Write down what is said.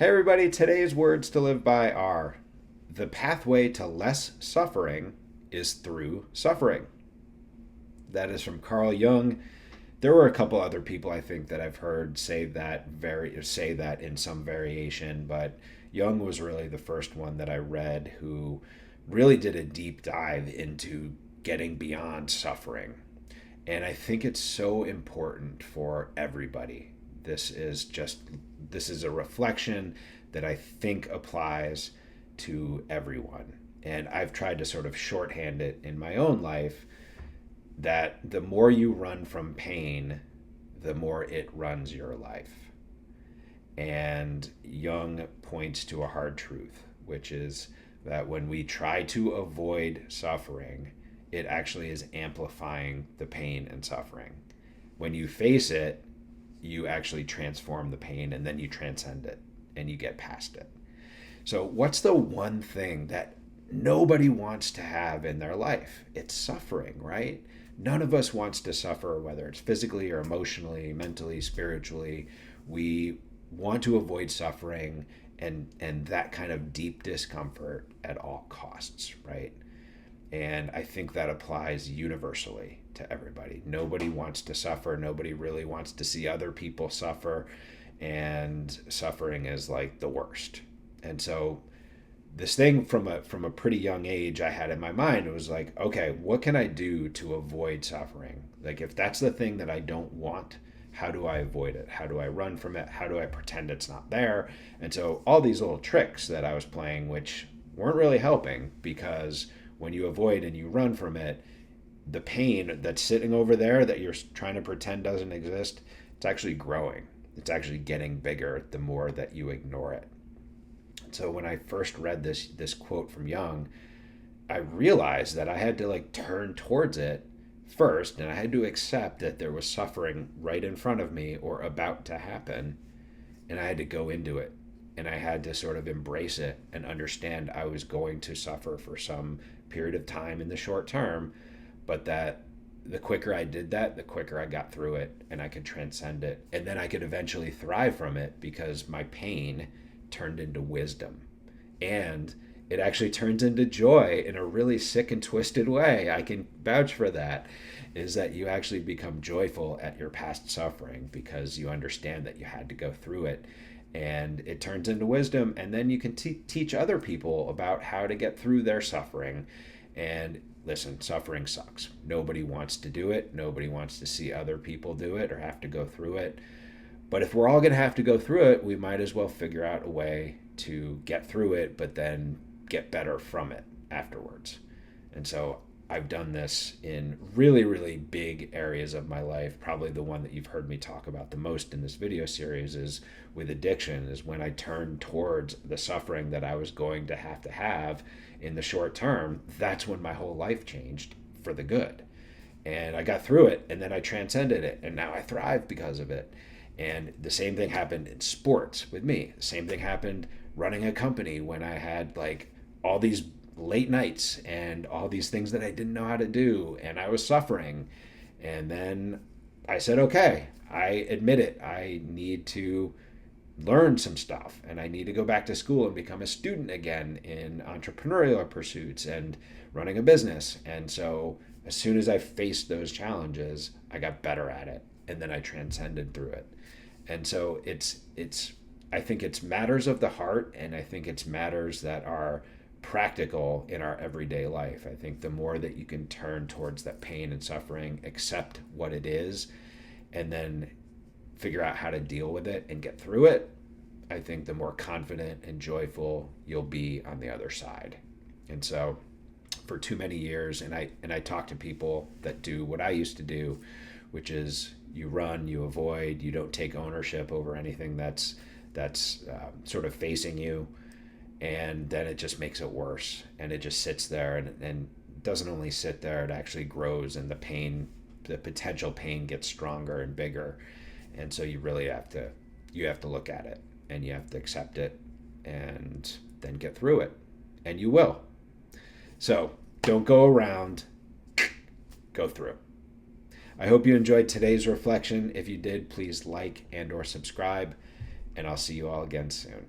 Hey everybody, today's words to live by are: the pathway to less suffering is through suffering. That is from Carl Jung. There were a couple other people I think that I've heard say that in some variation, but Jung was really the first one that I read who really did a deep dive into getting beyond suffering. And I think it's so important for everybody. This is a reflection that I think applies to everyone. And I've tried to sort of shorthand it in my own life that the more you run from pain, the more it runs your life. And Jung points to a hard truth, which is that when we try to avoid suffering, it actually is amplifying the pain and suffering. When you face it, you actually transform the pain and then you transcend it and you get past it. So, what's the one thing that nobody wants to have in their life? It's suffering, right? None of us wants to suffer, whether it's physically or emotionally, mentally, spiritually. We want to avoid suffering and that kind of deep discomfort at all costs, right? And I think that applies universally to everybody. Nobody wants to suffer. Nobody really wants to see other people suffer. And suffering is like the worst. And so this thing from a pretty young age I had in my mind, it was like, okay, what can I do to avoid suffering? Like if that's the thing that I don't want, how do I avoid it? How do I run from it? How do I pretend it's not there? And so all these little tricks that I was playing, which weren't really helping, because when you avoid and you run from it, the pain that's sitting over there that you're trying to pretend doesn't exist, it's actually growing. It's actually getting bigger the more that you ignore it. So when I first read this quote from Jung, I realized that I had to like turn towards it first, and I had to accept that there was suffering right in front of me or about to happen, and I had to go into it. And I had to sort of embrace it and understand I was going to suffer for some period of time in the short term, but that the quicker I did that, the quicker I got through it and I could transcend it. And then I could eventually thrive from it because my pain turned into wisdom. And it actually turns into joy in a really sick and twisted way. I can vouch for that. Is that you actually become joyful at your past suffering because you understand that you had to go through it, and it turns into wisdom, and then you can teach other people about how to get through their suffering. And listen, suffering sucks. Nobody wants to do it. Nobody wants to see other people do it or have to go through it. But if we're all going to have to go through it, we might as well figure out a way to get through it, but then get better from it afterwards. And so I've done this in really, really big areas of my life. Probably the one that you've heard me talk about the most in this video series is with addiction, is when I turned towards the suffering that I was going to have in the short term. That's when my whole life changed for the good. And I got through it, and then I transcended it, and now I thrive because of it. And the same thing happened in sports with me. The same thing happened running a company when I had like all these late nights and all these things that I didn't know how to do, and I was suffering. And then I said, okay, I admit it. I need to learn some stuff, and I need to go back to school and become a student again in entrepreneurial pursuits and running a business. And so as soon as I faced those challenges, I got better at it, and then I transcended through it. And so it's I think it's matters of the heart, and I think it's matters that are practical in our everyday life. I think the more that you can turn towards that pain and suffering, accept what it is, and then figure out how to deal with it and get through it, I think the more confident and joyful you'll be on the other side. And so for too many years, and I talk to people that do what I used to do, which is you run, you avoid, you don't take ownership over anything that's sort of facing you, and then it just makes it worse, and it just sits there, and doesn't only sit there, it actually grows, and the potential pain gets stronger and bigger. And so you really have to look at it, and you have to accept it, and then get through it, and you will. So don't go around, go through. I hope you enjoyed today's reflection. If you did, please like and or subscribe, and I'll see you all again soon.